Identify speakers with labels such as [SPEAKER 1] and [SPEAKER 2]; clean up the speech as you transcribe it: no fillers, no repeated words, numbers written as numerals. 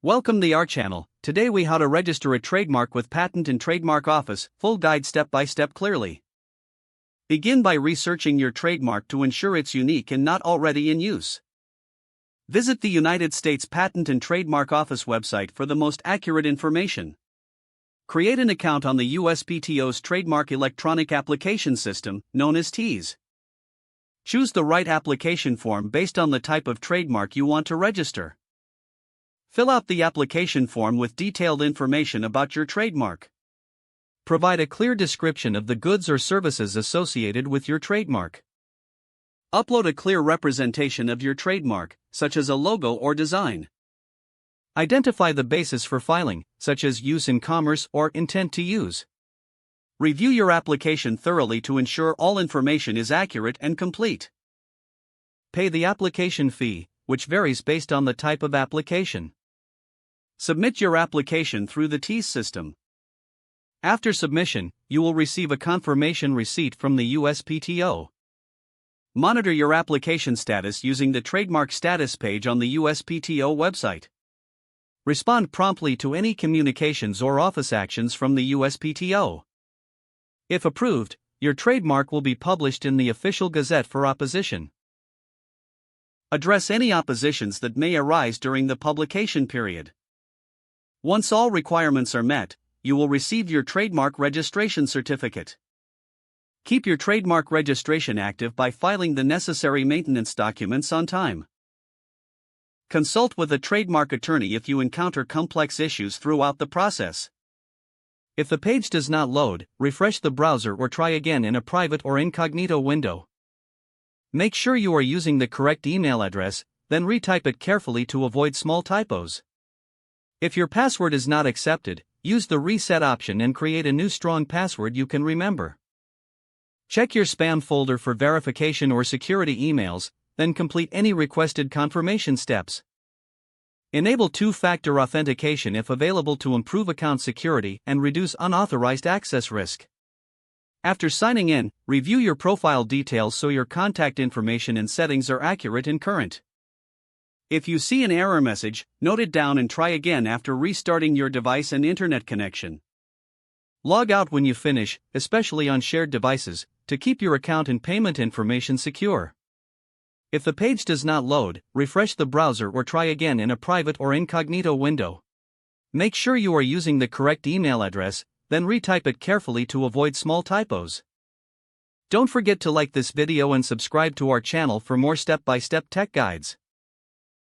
[SPEAKER 1] Welcome to our channel. Today we how to register a trademark with Patent and Trademark Office, full guide step by step clearly. Begin by researching your trademark to ensure it's unique and not already in use. Visit the United States Patent and Trademark Office website for the most accurate information. Create an account on the USPTO's Trademark Electronic Application System, known as TEAS. Choose the right application form based on the type of trademark you want to register. Fill out the application form with detailed information about your trademark. Provide a clear description of the goods or services associated with your trademark. Upload a clear representation of your trademark, such as a logo or design. Identify the basis for filing, such as use in commerce or intent to use. Review your application thoroughly to ensure all information is accurate and complete. Pay the application fee, which varies based on the type of application. Submit your application through the TEAS system. After submission, you will receive a confirmation receipt from the USPTO. Monitor your application status using the Trademark Status page on the USPTO website. Respond promptly to any communications or office actions from the USPTO. If approved, your trademark will be published in the official Gazette for opposition. Address any oppositions that may arise during the publication period. Once all requirements are met, you will receive your trademark registration certificate. Keep your trademark registration active by filing the necessary maintenance documents on time. Consult with a trademark attorney if you encounter complex issues throughout the process. If the page does not load, refresh the browser or try again in a private or incognito window. Make sure you are using the correct email address, then retype it carefully to avoid small typos. If your password is not accepted, use the reset option and create a new strong password you can remember. Check your spam folder for verification or security emails, then complete any requested confirmation steps. Enable two-factor authentication if available to improve account security and reduce unauthorized access risk. After signing in, review your profile details so your contact information and settings are accurate and current. If you see an error message, note it down and try again after restarting your device and internet connection. Log out when you finish, especially on shared devices, to keep your account and payment information secure. If the page does not load, refresh the browser or try again in a private or incognito window. Make sure you are using the correct email address, then retype it carefully to avoid small typos. Don't forget to like this video and subscribe to our channel for more step-by-step tech guides.